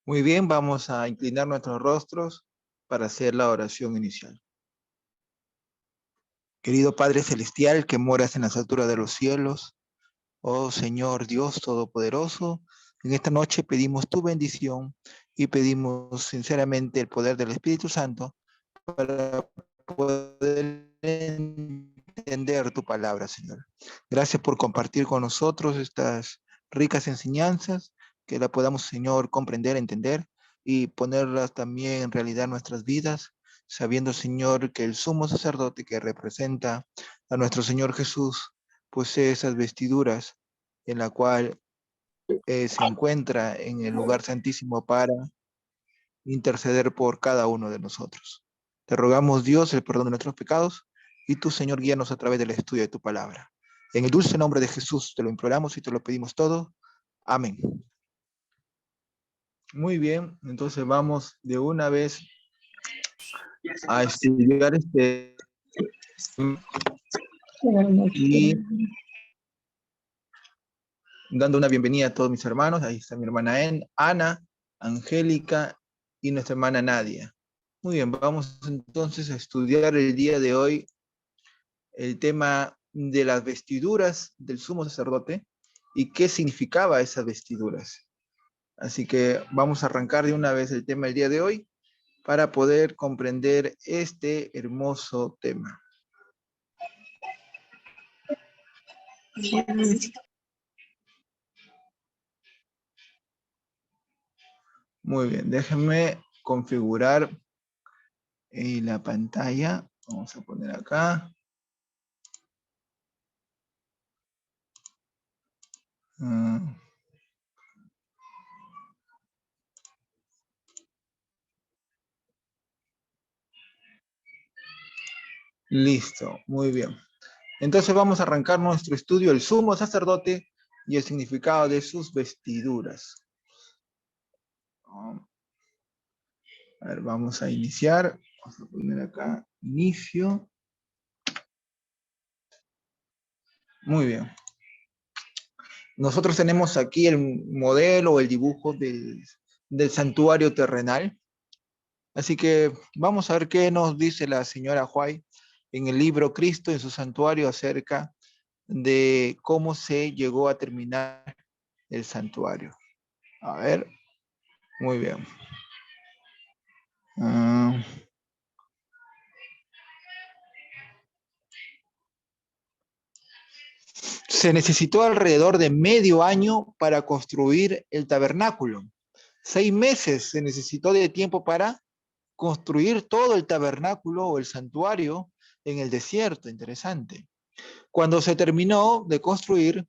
Muy bien, vamos a inclinar nuestros rostros para hacer la oración inicial. Querido Padre Celestial, que moras en las alturas de los cielos, oh Señor Dios Todopoderoso, en esta noche pedimos tu bendición y pedimos sinceramente el poder del Espíritu Santo para poder entender tu palabra, Señor. Gracias por compartir con nosotros estas ricas enseñanzas, que la podamos, Señor, comprender, entender y ponerlas también en realidad en nuestras vidas, sabiendo, Señor, que el sumo sacerdote que representa a nuestro Señor Jesús posee esas vestiduras en la cual se encuentra en el lugar santísimo para interceder por cada uno de nosotros. Te rogamos, Dios, el perdón de nuestros pecados y tú, Señor, guíanos a través del estudio de tu palabra. En el dulce nombre de Jesús te lo imploramos y te lo pedimos todo. Amén. Muy bien, entonces vamos de una vez a estudiar y dando una bienvenida a todos mis hermanos. Ahí está mi hermana Ana, Angélica y nuestra hermana Nadia. Muy bien, vamos entonces a estudiar el día de hoy el tema de las vestiduras del sumo sacerdote y qué significaba esas vestiduras. Así que vamos a arrancar de una vez el tema del día de hoy para poder comprender este hermoso tema. Muy bien, déjenme configurar la pantalla. Vamos a poner acá. Listo, muy bien. Entonces vamos a arrancar nuestro estudio, el sumo sacerdote y el significado de sus vestiduras. A ver, vamos a iniciar. Vamos a poner acá, inicio. Muy bien. Nosotros tenemos aquí el modelo o el dibujo del santuario terrenal. Así que vamos a ver qué nos dice la señora White en el libro Cristo en su santuario acerca de cómo se llegó a terminar el santuario. A ver, muy bien. Se necesitó alrededor de medio año para construir el tabernáculo. 6 meses se necesitó de tiempo para construir todo el tabernáculo o el santuario en el desierto. Interesante. Cuando se terminó de construir,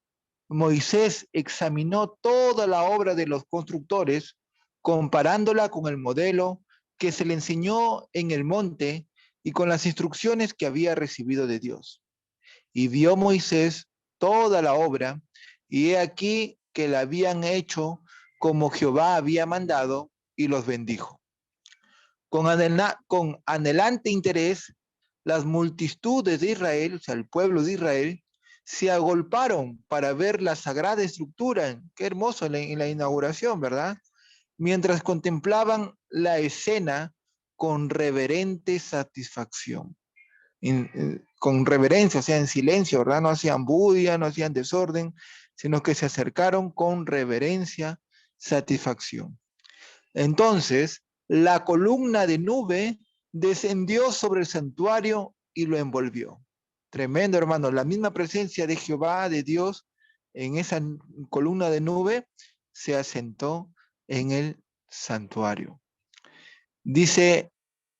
Moisés examinó toda la obra de los constructores, comparándola con el modelo que se le enseñó en el monte y con las instrucciones que había recibido de Dios. Y vio Moisés toda la obra, y he aquí que la habían hecho como Jehová había mandado, y los bendijo. Con anhelante interés, las multitudes de Israel, o sea, el pueblo de Israel, se agolparon para ver la sagrada estructura. Qué hermoso en la inauguración, ¿verdad? Mientras contemplaban la escena con reverente satisfacción. Con reverencia, o sea, en silencio, ¿verdad? No hacían bulla, no hacían desorden, sino que se acercaron con reverencia, satisfacción. Entonces, la columna de nube descendió sobre el santuario y lo envolvió. Tremendo, hermano. La misma presencia de Jehová, de Dios, en esa columna de nube, se asentó en el santuario. Dice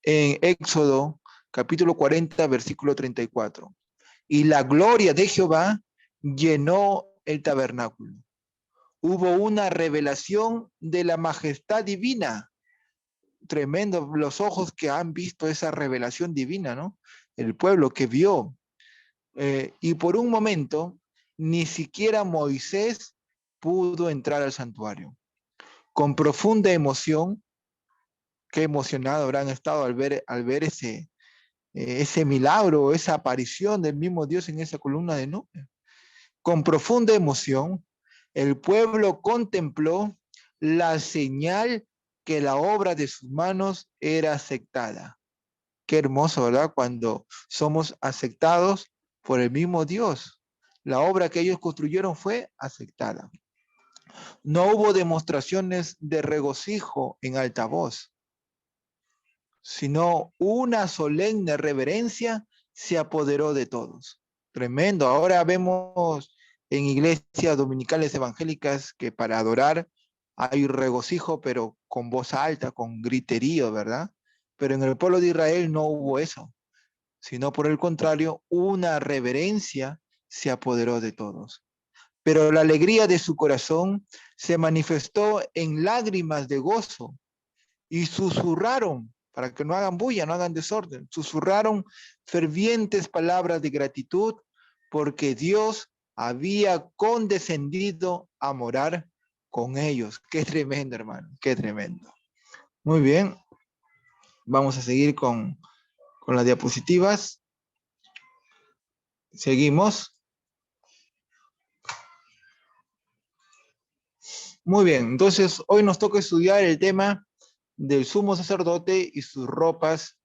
en Éxodo, capítulo 40, versículo 34. Y la gloria de Jehová llenó el tabernáculo. Hubo una revelación de la majestad divina. Tremendo, los ojos que han visto esa revelación divina, ¿no? El pueblo que vio. Y por un momento, ni siquiera Moisés pudo entrar al santuario. Con profunda emoción, qué emocionado habrán estado al ver ese milagro, esa aparición del mismo Dios en esa columna de nube. Con profunda emoción, el pueblo contempló la señal que la obra de sus manos era aceptada. Qué hermoso, ¿verdad? Cuando somos aceptados por el mismo Dios. La obra que ellos construyeron fue aceptada. No hubo demostraciones de regocijo en alta voz, sino una solemne reverencia se apoderó de todos. Tremendo. Ahora vemos en iglesias dominicales evangélicas que para adorar hay regocijo, pero con voz alta, con griterío, ¿verdad? Pero en el pueblo de Israel no hubo eso, sino por el contrario, una reverencia se apoderó de todos. Pero la alegría de su corazón se manifestó en lágrimas de gozo y susurraron, para que no hagan bulla, no hagan desorden, susurraron fervientes palabras de gratitud porque Dios había condescendido a morar con ellos. Qué tremendo, hermano, qué tremendo. Muy bien, vamos a seguir con las diapositivas. Seguimos. Muy bien, entonces hoy nos toca estudiar el tema del sumo sacerdote y sus ropas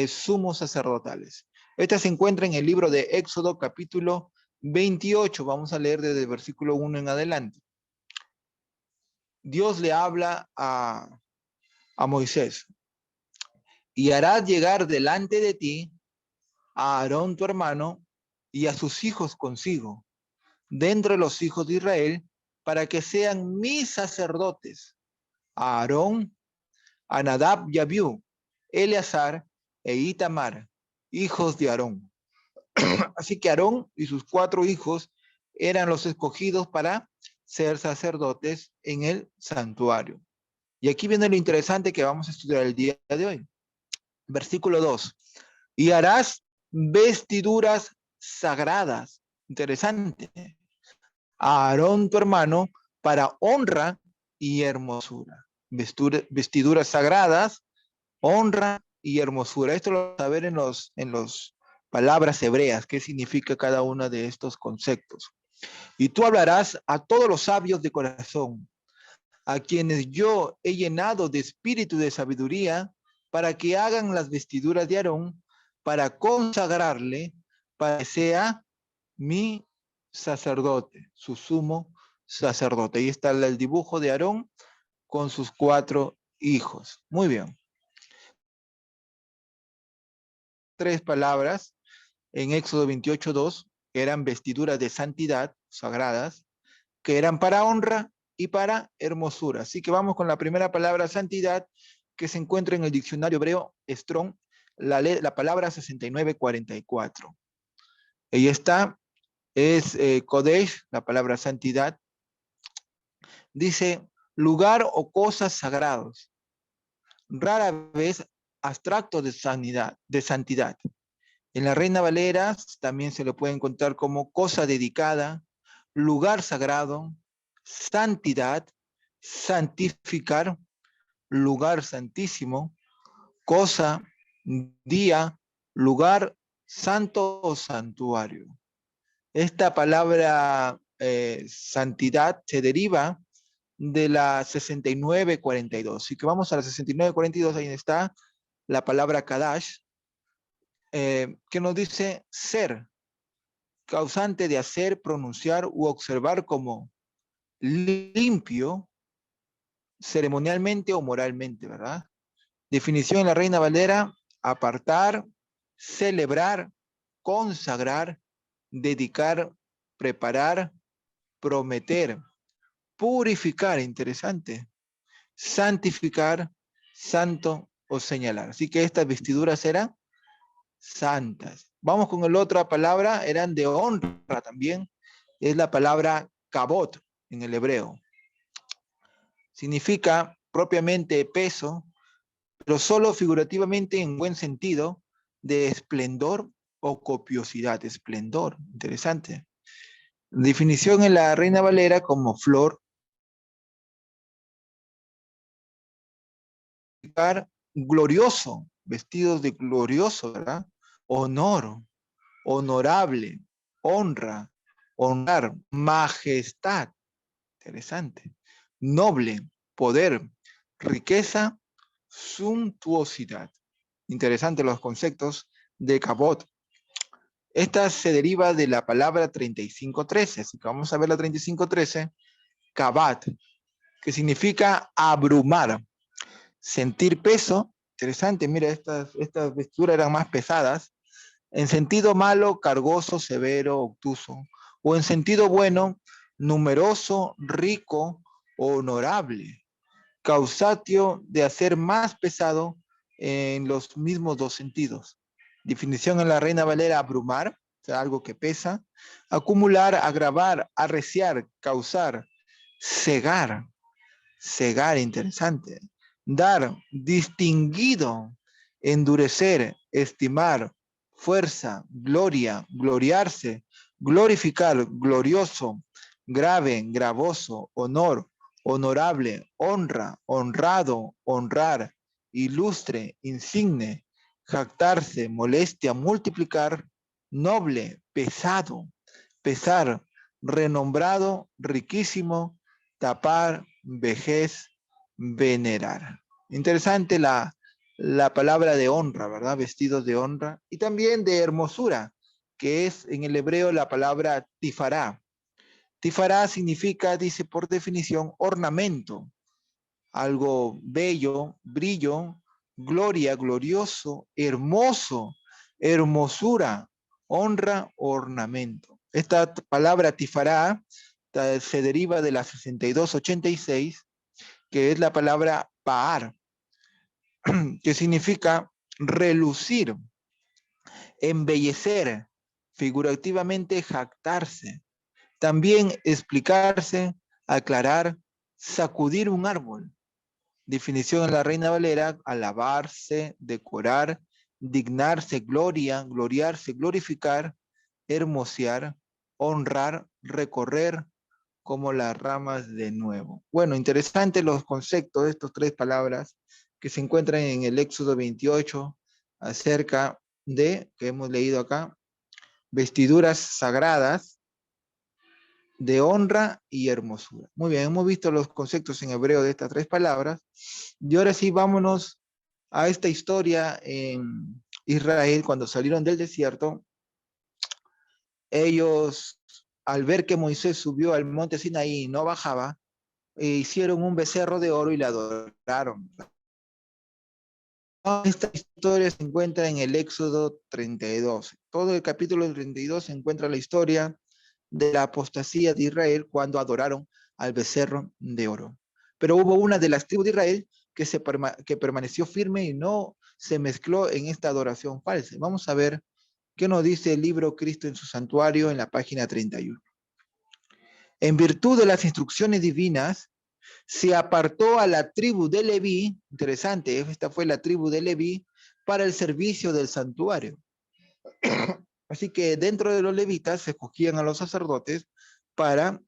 sumos sacerdotales. Esta se encuentra en el libro de Éxodo capítulo 28. Vamos a leer desde el versículo 1 en adelante. Dios le habla a Moisés. Y harás llegar delante de ti a Aarón tu hermano y a sus hijos consigo, dentro de los hijos de Israel, para que sean mis sacerdotes. A Aarón, a Nadab y Abiú, Eleazar e Itamar, hijos de Aarón. Así que Aarón y sus 4 hijos eran los escogidos para ser sacerdotes en el santuario. Y aquí viene lo interesante que vamos a estudiar el día de hoy. Versículo 2. Y harás vestiduras sagradas. Interesante. A Aarón tu hermano para honra y hermosura. Vestiduras sagradas, honra y hermosura. Esto lo vamos a ver en los palabras hebreas, qué significa cada uno de estos conceptos. Y tú hablarás a todos los sabios de corazón, a quienes yo he llenado de espíritu de sabiduría, para que hagan las vestiduras de Aarón, para consagrarle, para que sea mi sacerdote, su sumo sacerdote. Ahí está el dibujo de Aarón con sus 4 hijos. Muy bien. 3 palabras en Éxodo 28:2, que eran vestiduras de santidad, sagradas, que eran para honra y para hermosura. Así que vamos con la primera palabra, santidad, que se encuentra en el diccionario hebreo Strong, la palabra 6944. Ahí está, es Kodesh, la palabra santidad. Dice lugar o cosas sagrados, rara vez abstracto de santidad. En la Reina Valera también se le puede encontrar como cosa dedicada, lugar sagrado, santidad, santificar, lugar santísimo, cosa, día, lugar santo o santuario. Esta palabra santidad se deriva de la 6942. Así que vamos a la 6942, ahí está la palabra Kadash, que nos dice ser, causante de hacer, pronunciar u observar como limpio, ceremonialmente o moralmente, ¿verdad? Definición en la Reina Valera: apartar, celebrar, consagrar, dedicar, preparar, prometer, purificar, interesante, santificar, santo o señalar. Así que estas vestiduras eran santas. Vamos con la otra palabra, eran de honra también, es la palabra kabot en el hebreo. Significa propiamente peso, pero solo figurativamente en buen sentido, de esplendor o copiosidad. Esplendor, interesante. Definición en la Reina Valera como flor, glorioso, vestidos de glorioso, ¿verdad? Honor, honorable, honra, honrar, majestad, interesante, noble, poder, riqueza, suntuosidad. Interesante los conceptos de Kabod. Esta se deriva de la palabra 3513, así que vamos a ver la 3513, Kabat, que significa abrumar, sentir peso. Interesante, mira, estas vestiduras eran más pesadas. En sentido malo, cargoso, severo, obtuso. O en sentido bueno, numeroso, rico, honorable. Causatio de hacer más pesado en los mismos dos sentidos. Definición en la Reina Valera: abrumar, o sea, algo que pesa. Acumular, agravar, arreciar, causar, cegar. Cegar, interesante. Dar, distinguido, endurecer, estimar, fuerza, gloria, gloriarse, glorificar, glorioso, grave, gravoso, honor, honorable, honra, honrado, honrar, ilustre, insigne, jactarse, molestia, multiplicar, noble, pesado, pesar, renombrado, riquísimo, tapar, vejez, venerar. Interesante la palabra de honra, ¿verdad? Vestidos de honra. Y también de hermosura, que es en el hebreo la palabra tifará. Tifará significa, dice por definición, ornamento, algo bello, brillo, gloria, glorioso, hermoso, hermosura, honra, ornamento. Esta palabra tifará se deriva de la 6286, que es la palabra paar, que significa relucir, embellecer, figurativamente jactarse, también explicarse, aclarar, sacudir un árbol. Definición en la Reina Valera: alabarse, decorar, dignarse, gloria, gloriarse, glorificar, hermosear, honrar, recorrer como las ramas de nuevo. Bueno, interesante los conceptos de estas tres palabras que se encuentran en el Éxodo 28 acerca de, que hemos leído acá, vestiduras sagradas de honra y hermosura. Muy bien, hemos visto los conceptos en hebreo de estas tres palabras. Y ahora sí, vámonos a esta historia en Israel cuando salieron del desierto. Ellos, al ver que Moisés subió al monte Sinaí y no bajaba, hicieron un becerro de oro y le adoraron. Esta historia se encuentra en el Éxodo 32. Todo el capítulo 32 se encuentra la historia de la apostasía de Israel cuando adoraron al becerro de oro. Pero hubo una de las tribus de Israel que permaneció firme y no se mezcló en esta adoración falsa. Vamos a ver qué nos dice el libro Cristo en su santuario en la página 31. En virtud de las instrucciones divinas, se apartó a la tribu de Leví, interesante, esta fue la tribu de Leví, para el servicio del santuario. Así que dentro de los levitas se escogían a los sacerdotes para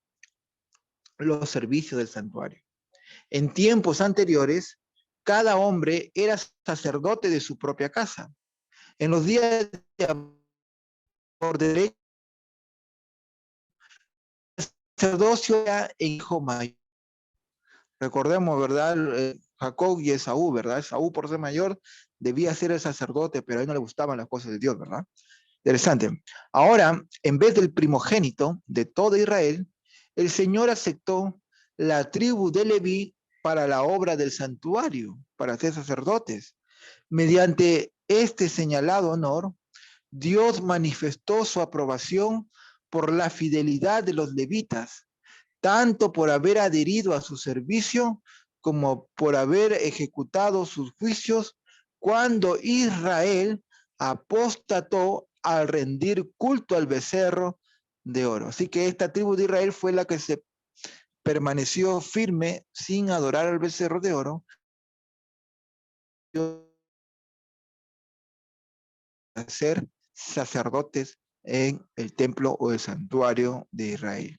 los servicios del santuario. En tiempos anteriores, cada hombre era sacerdote de su propia casa. En los días de por derecho, el sacerdocio era el hijo mayor. Recordemos, ¿verdad? Jacob y Esaú, ¿verdad? Esaú, por ser mayor, debía ser el sacerdote, pero a él no le gustaban las cosas de Dios, ¿verdad? Interesante. Ahora, en vez del primogénito de todo Israel, el Señor aceptó la tribu de Leví para la obra del santuario, para ser sacerdotes. Mediante este señalado honor, Dios manifestó su aprobación por la fidelidad de los levitas, tanto por haber adherido a su servicio como por haber ejecutado sus juicios cuando Israel apostató al rendir culto al becerro de oro. Así que esta tribu de Israel fue la que se permaneció firme sin adorar al becerro de oro, a ser sacerdotes en el templo o el santuario de Israel.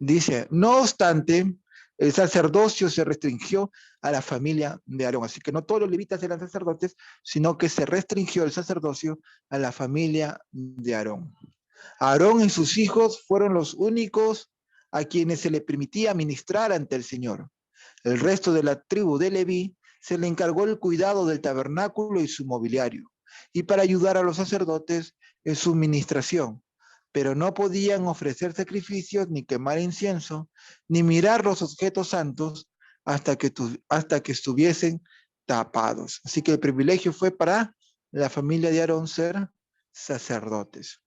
Dice, no obstante, el sacerdocio se restringió a la familia de Aarón. Así que no todos los levitas eran sacerdotes, sino que se restringió el sacerdocio a la familia de Aarón. Aarón y sus hijos fueron los únicos a quienes se le permitía ministrar ante el Señor. El resto de la tribu de Leví se le encargó el cuidado del tabernáculo y su mobiliario, y para ayudar a los sacerdotes en su ministración. Pero no podían ofrecer sacrificios, ni quemar incienso, ni mirar los objetos santos hasta que estuviesen tapados. Así que el privilegio fue para la familia de Aarón ser sacerdotes.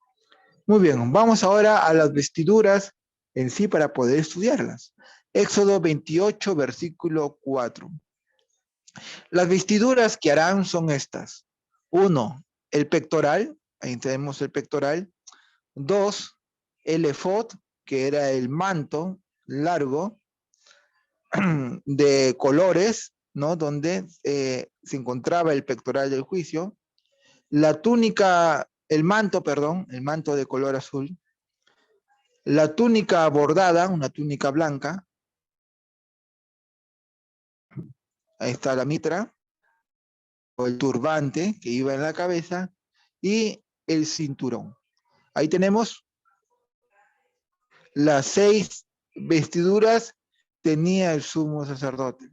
Muy bien, vamos ahora a las vestiduras en sí para poder estudiarlas. Éxodo 28, versículo 4. Las vestiduras que harán son estas. 1, el pectoral, ahí tenemos el pectoral. 2, el efod, que era el manto largo de colores, ¿no? Donde se encontraba el pectoral del juicio. La túnica, el manto de color azul. La túnica bordada, una túnica blanca. Ahí está la mitra, o el turbante que iba en la cabeza, y el cinturón. Ahí tenemos las 6 vestiduras tenía el sumo sacerdote.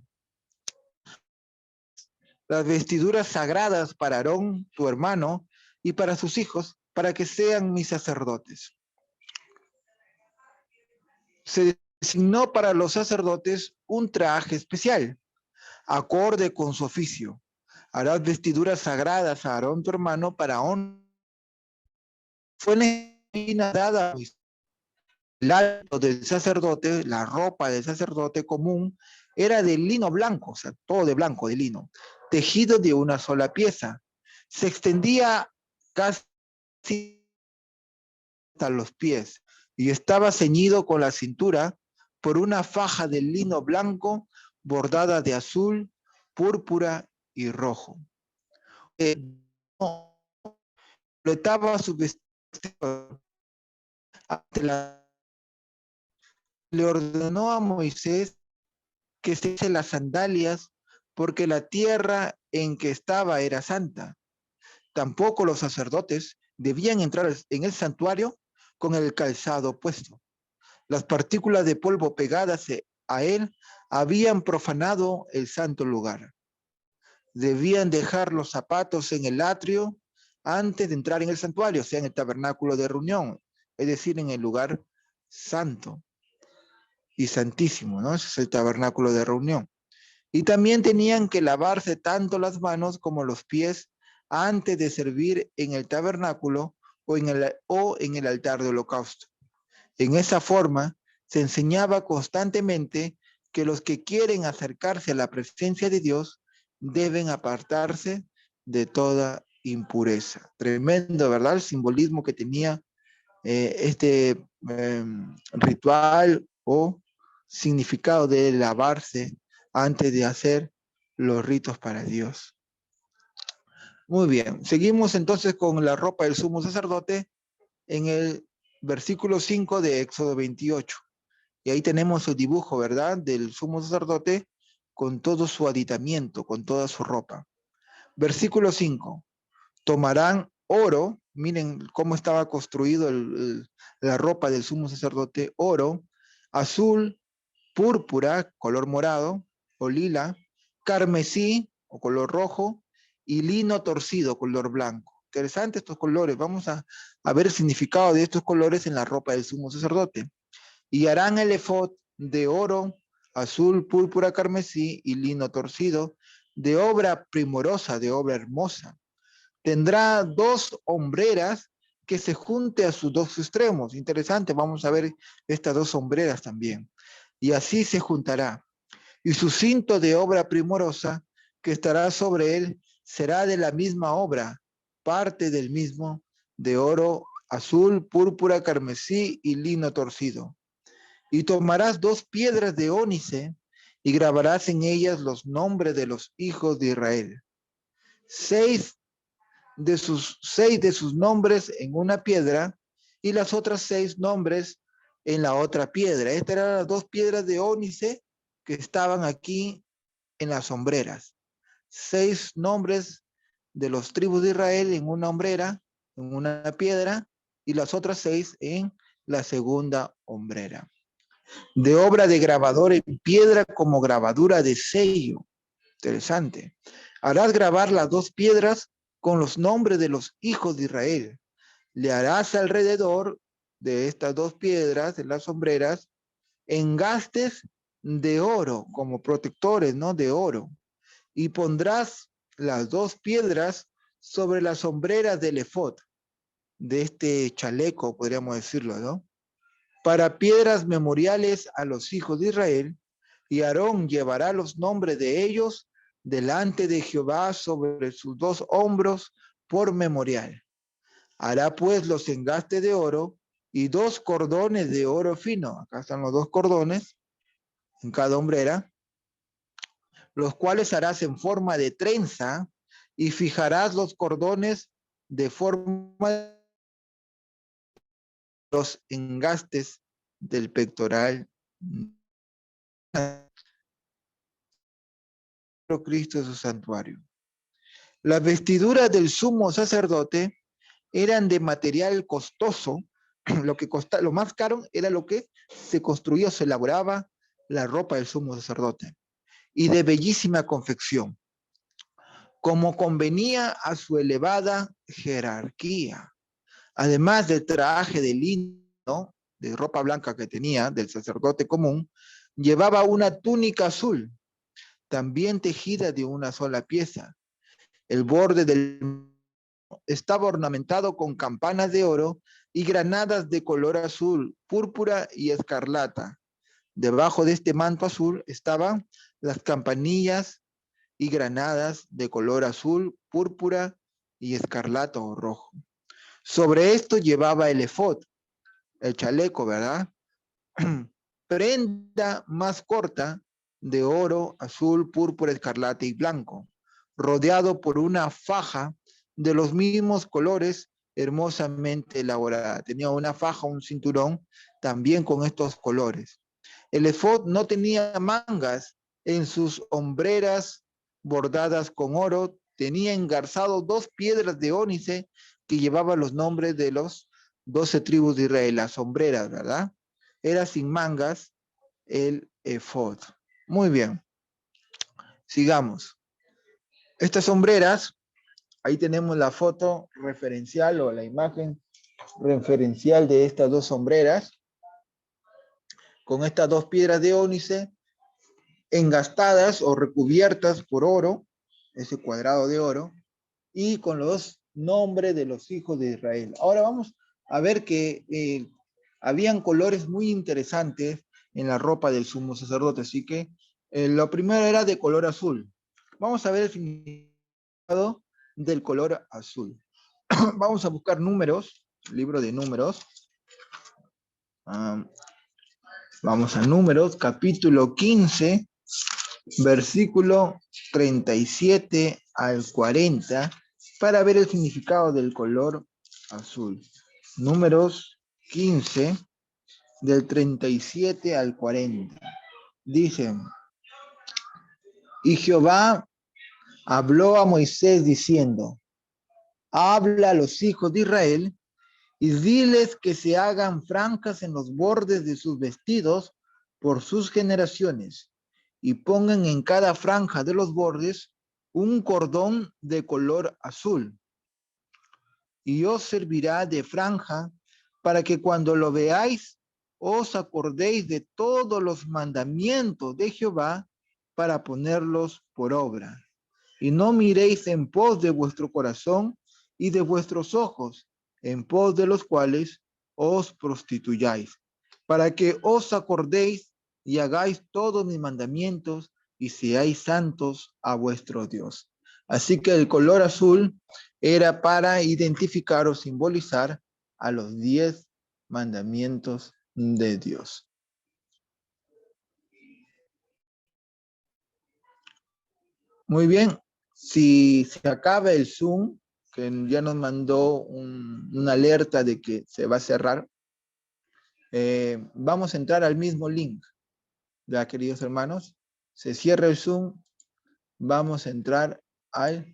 Las vestiduras sagradas para Aarón, tu hermano, y para sus hijos, para que sean mis sacerdotes. Se designó para los sacerdotes un traje especial, acorde con su oficio. Harás vestiduras sagradas a Aarón, tu hermano, para honra. Fue dada el hábito del sacerdote, la ropa del sacerdote común, era de lino blanco, o sea, todo de blanco, de lino, tejido de una sola pieza. Se extendía casi hasta los pies y estaba ceñido con la cintura por una faja de lino blanco bordada de azul, púrpura y rojo. Completaba su vestido. Le ordenó a Moisés que se eche las sandalias porque la tierra en que estaba era santa. Tampoco los sacerdotes debían entrar en el santuario con el calzado puesto. Las partículas de polvo pegadas a él habían profanado el santo lugar. Debían dejar los zapatos en el atrio antes de entrar en el santuario, o sea, en el tabernáculo de reunión, es decir, en el lugar santo y santísimo, ¿no? Ese es el tabernáculo de reunión. Y también tenían que lavarse tanto las manos como los pies antes de servir en el tabernáculo o en el altar de holocausto. En esa forma se enseñaba constantemente que los que quieren acercarse a la presencia de Dios deben apartarse de toda impureza. Tremendo, ¿verdad? El simbolismo que tenía este ritual o significado de lavarse antes de hacer los ritos para Dios. Muy bien, seguimos entonces con la ropa del sumo sacerdote en el versículo 5 de Éxodo 28. Y ahí tenemos el dibujo, ¿verdad? Del sumo sacerdote con todo su aditamiento, con toda su ropa. Versículo 5. Tomarán oro, miren cómo estaba construido la ropa del sumo sacerdote, oro, azul, púrpura, color morado o lila, carmesí o color rojo y lino torcido, color blanco. Interesante estos colores. Vamos a ver el significado de estos colores en la ropa del sumo sacerdote. Y harán el efod de oro, azul, púrpura, carmesí y lino torcido, de obra primorosa, de obra hermosa. Tendrá 2 hombreras que se junte a sus 2 extremos. Interesante, vamos a ver estas 2 hombreras también. Y así se juntará. Y su cinto de obra primorosa que estará sobre él será de la misma obra, parte del mismo, de oro, azul, púrpura, carmesí y lino torcido. Y tomarás 2 piedras de ónice y grabarás en ellas los nombres de los hijos de Israel. 6 de sus nombres en una piedra y las otras 6 nombres en la otra piedra. Estas eran las 2 piedras de ónice que estaban aquí en las hombreras. 6 nombres de los tribus de Israel en una hombrera, en una piedra, y las otras 6 en la segunda hombrera. de obra de grabador en piedra como grabadura de sello. Interesante. Harás grabar las dos piedras con los nombres de los hijos de Israel. Le harás alrededor de estas dos piedras, de las sombreras, engastes de oro como protectores, ¿no? De oro. Y pondrás las dos piedras sobre las sombreras del efod, de este chaleco, podríamos decirlo, ¿no? Para piedras memoriales a los hijos de Israel, y Aarón llevará los nombres de ellos delante de Jehová sobre sus dos hombros por memorial. Hará pues los engastes de oro y dos cordones de oro fino. Acá están los dos cordones en cada hombrera, los cuales harás en forma de trenza y fijarás los cordones de forma de los engastes del pectoral. Cristo es su santuario. Las vestiduras del sumo sacerdote eran de material costoso. Lo más caro era lo que se construía o se elaboraba la ropa del sumo sacerdote, y de bellísima confección, como convenía a su elevada jerarquía. Además del traje de lino, de ropa blanca que tenía, del sacerdote común, llevaba una túnica azul, también tejida de una sola pieza. El borde del estaba ornamentado con campanas de oro y granadas de color azul, púrpura y escarlata. Debajo de este manto azul estaban las campanillas y granadas de color azul, púrpura y escarlata o rojo. Sobre esto llevaba el efod, el chaleco, ¿verdad? Prenda más corta de oro, azul, púrpura, escarlata y blanco, rodeado por una faja de los mismos colores hermosamente elaborada. Tenía una faja, un cinturón, también con estos colores. El efod no tenía mangas en sus hombreras bordadas con oro, tenía engarzado dos piedras de ónice que llevaban los nombres de los 12 tribus de Israel, las sombreras, ¿verdad? Era sin mangas el efod. Muy bien, sigamos. Estas sombreras, ahí tenemos la foto referencial o la imagen referencial de estas dos sombreras, con estas dos piedras de ónice engastadas o recubiertas por oro, ese cuadrado de oro, y con los nombres de los hijos de Israel. Ahora vamos a ver que habían colores muy interesantes en la ropa del sumo sacerdote, así que lo primero era de color azul. Vamos a ver el significado del color azul. Vamos a buscar números, libro de números. Vamos a números, capítulo 15, versículo 37 al 40, para ver el significado del color azul. Números 15, del 37 al 40. Dice, y Jehová habló a Moisés diciendo, habla a los hijos de Israel y diles que se hagan franjas en los bordes de sus vestidos por sus generaciones, y pongan en cada franja de los bordes un cordón de color azul, y os servirá de franja para que cuando lo veáis os acordéis de todos los mandamientos de Jehová para ponerlos por obra. Y no miréis en pos de vuestro corazón y de vuestros ojos, en pos de los cuales os prostituyáis, para que os acordéis y hagáis todos mis mandamientos y seáis santos a vuestro Dios. Así que el color azul era para identificar o simbolizar a los 10 mandamientos de Dios. Muy bien, si se acaba el Zoom, que ya nos mandó una alerta de que se va a cerrar, vamos a entrar al mismo link, ya queridos hermanos. Se cierra el Zoom, vamos a entrar al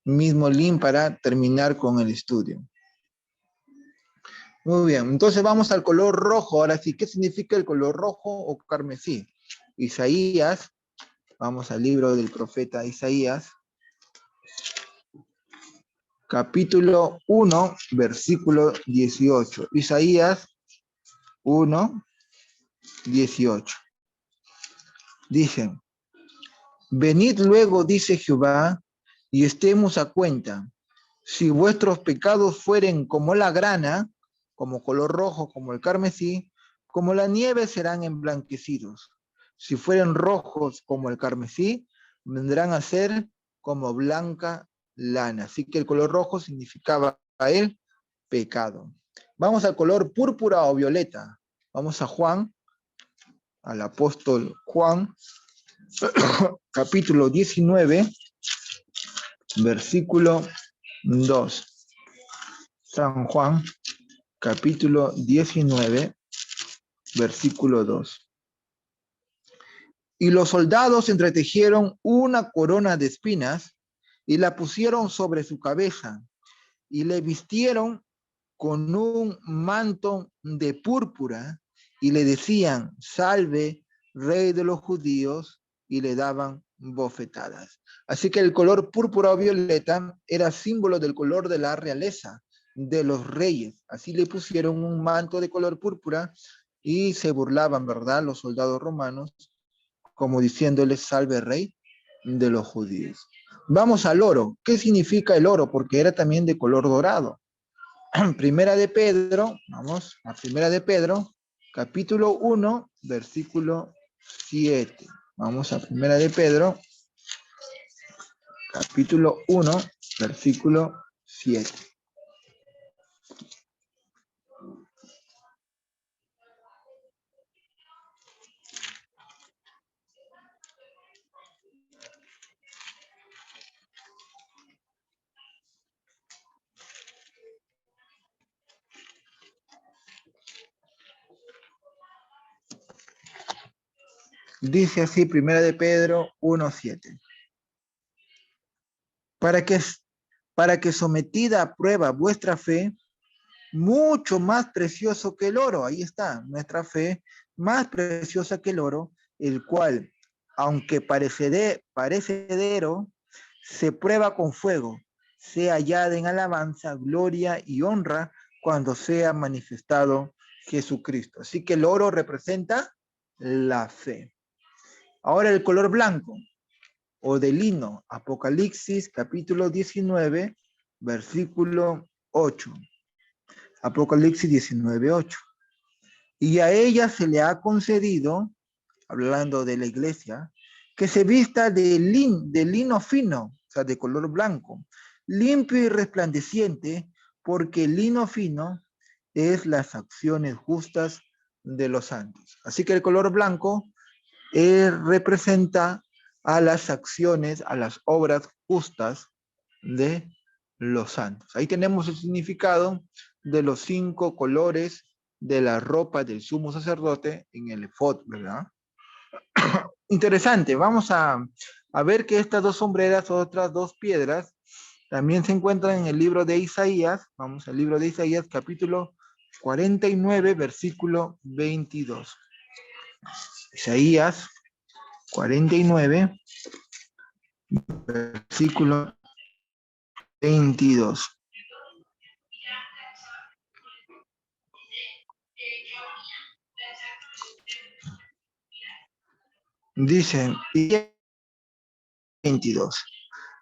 mismo link para terminar con el estudio. Muy bien, entonces vamos al color rojo. Ahora sí, ¿qué significa el color rojo o carmesí? Isaías, vamos al libro del profeta Isaías, capítulo 1, versículo 18. Isaías 1, 18. Dicen, venid luego, dice Jehová, y estemos a cuenta. Si vuestros pecados fueren como la grana, como color rojo, como el carmesí, como la nieve serán emblanquecidos. Si fueren rojos como el carmesí, vendrán a ser como blanca lana. Así que el color rojo significaba el pecado. Vamos al color púrpura o violeta. Vamos a Juan, al apóstol Juan, capítulo 19, versículo 2. San Juan, capítulo 19, versículo 2. Y los soldados entretejieron una corona de espinas y la pusieron sobre su cabeza y le vistieron con un manto de púrpura y le decían, salve, rey de los judíos, y le daban bofetadas. Así que el color púrpura o violeta era símbolo del color de la realeza, de los reyes. Así le pusieron un manto de color púrpura y se burlaban, ¿verdad? Los soldados romanos, como diciéndoles, salve, rey de los judíos. Vamos al oro. ¿Qué significa el oro? Porque era también de color dorado. Primera de Pedro, vamos a Primera de Pedro, capítulo 1, versículo 7. Vamos a Primera de Pedro, capítulo 1, versículo 7. Dice así, Primera de Pedro 1, 7. Para que, para que sometida a prueba vuestra fe, mucho más precioso que el oro, ahí está, nuestra fe, más preciosa que el oro, el cual, aunque parecedero, se prueba con fuego, sea hallada en alabanza, gloria y honra cuando sea manifestado Jesucristo. Así que el oro representa la fe. Ahora el color blanco o de lino, Apocalipsis capítulo 19, versículo 8. Apocalipsis 19, 8. Y a ella se le ha concedido, hablando de la iglesia, que se vista de lino fino, o sea, de color blanco, limpio y resplandeciente, porque el lino fino es las acciones justas de los santos. Así que el color blanco representa a las acciones, a las obras justas de los santos. Ahí tenemos el significado de los 5 colores de la ropa del sumo sacerdote en el efod, ¿verdad? Interesante, vamos a ver que estas dos sombreras, otras dos piedras, también se encuentran en el libro de Isaías. Vamos al libro de Isaías, capítulo 49, versículo 22. Isaías 49, versículo 22. Dice, 22.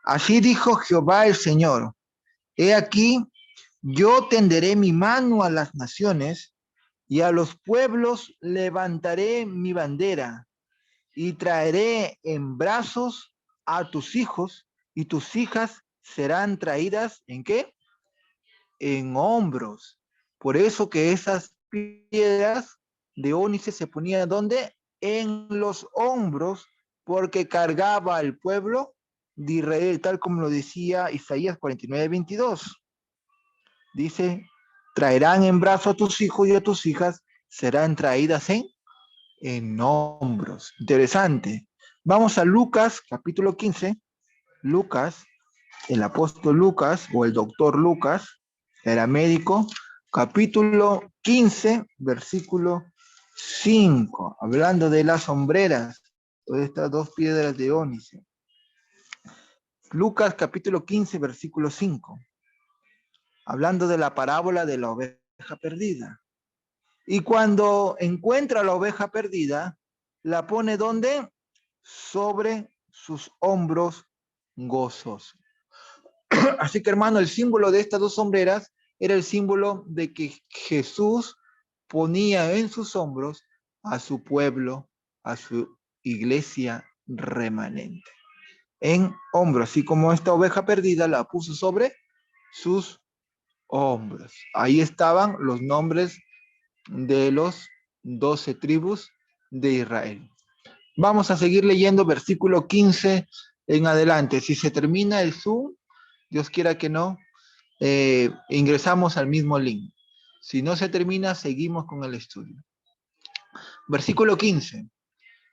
Así dijo Jehová el Señor, he aquí, yo tenderé mi mano a las naciones y a los pueblos levantaré mi bandera y traeré en brazos a tus hijos y tus hijas serán traídas ¿en qué? En hombros. Por eso que esas piedras de ónice se ponían ¿dónde? En los hombros, porque cargaba al pueblo de Israel, tal como lo decía Isaías 49, 22. Dice, traerán en brazo a tus hijos y a tus hijas serán traídas en hombros. Interesante. Vamos a Lucas, capítulo 15. Lucas, el apóstol Lucas o el doctor Lucas, era médico, capítulo 15, versículo 5, hablando de las sombreras, de estas dos piedras de ónice. Lucas capítulo 15, versículo 5, hablando de la parábola de la oveja perdida. Y cuando encuentra la oveja perdida, la pone ¿dónde? Sobre sus hombros gozosos. Así que, hermano, el símbolo de estas dos sombreras era el símbolo de que Jesús ponía en sus hombros a su pueblo, a su iglesia remanente. En hombros, así como esta oveja perdida la puso sobre sus hombros. Ahí estaban los nombres de los 12 tribus de Israel. Vamos a seguir leyendo versículo 15 en adelante. Si se termina el Zoom, Dios quiera que no, ingresamos al mismo link. Si no se termina, seguimos con el estudio. Versículo 15.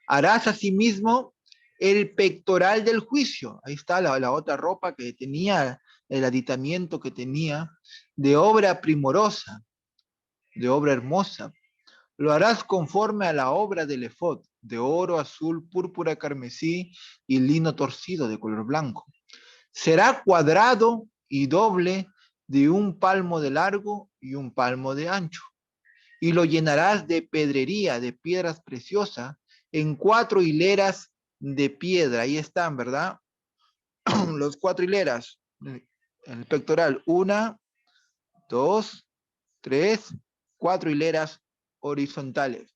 Harás asimismo el pectoral del juicio. Ahí está la otra ropa que tenía, el aditamiento que tenía, de obra primorosa, de obra hermosa. Lo harás conforme a la obra del efod, de oro, azul, púrpura, carmesí y lino torcido de color blanco. Será cuadrado y doble, de 1 palmo de largo y 1 palmo de ancho. Y lo llenarás de pedrería, de piedras preciosas, en 4 hileras de piedra. Ahí están, ¿verdad? Los 4 hileras. El pectoral, 1, 2, 3, 4 hileras horizontales.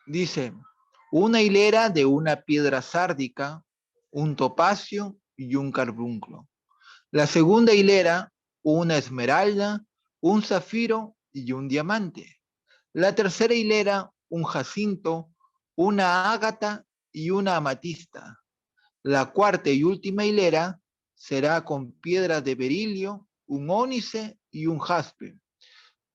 Dice, una hilera de una piedra sárdica, un topacio y un carbunclo. La segunda hilera, una esmeralda, un zafiro y un diamante. La tercera hilera, un jacinto, una ágata y una amatista. La cuarta y última hilera será con piedras de berilio, un ónice y un jaspe.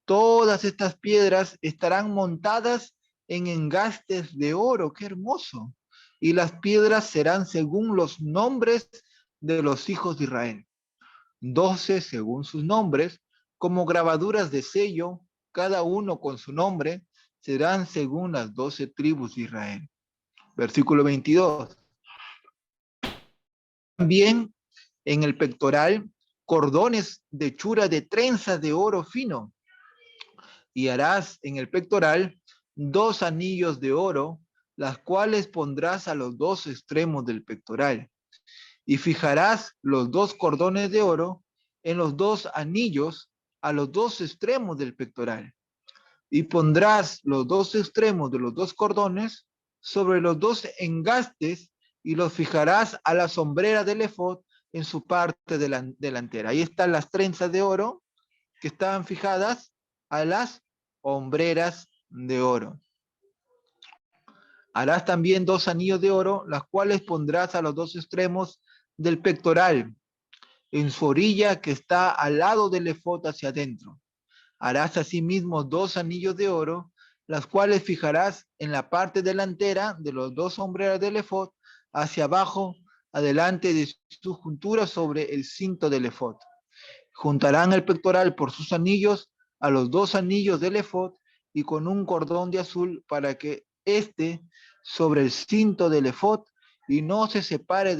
Todas estas piedras estarán montadas en engastes de oro. ¡Qué hermoso! Y las piedras serán según los nombres de los hijos de Israel. 12 según sus nombres, como grabaduras de sello, cada uno con su nombre, serán según las 12 tribus de Israel. Versículo 22. También en el pectoral, cordones de hechura de trenzas de oro fino. Y harás en el pectoral 2 anillos de oro, las cuales pondrás a los 2 extremos del pectoral. Y fijarás los 2 cordones de oro en los 2 anillos a los 2 extremos del pectoral. Y pondrás los 2 extremos de los 2 cordones sobre los 2 engastes y los fijarás a la sombrera del efod en su parte delantera. Ahí están las trenzas de oro que estaban fijadas a las hombreras de oro. Harás también 2 anillos de oro, las cuales pondrás a los 2 extremos del pectoral, en su orilla que está al lado del efod hacia adentro. Harás asimismo 2 anillos de oro, las cuales fijarás en la parte delantera de los 2 sombreras del efod, hacia abajo, adelante de su juntura sobre el cinto del efod. Juntarán el pectoral por sus anillos a los 2 anillos del efod y con un cordón de azul para que esté sobre el cinto del efod y no se separe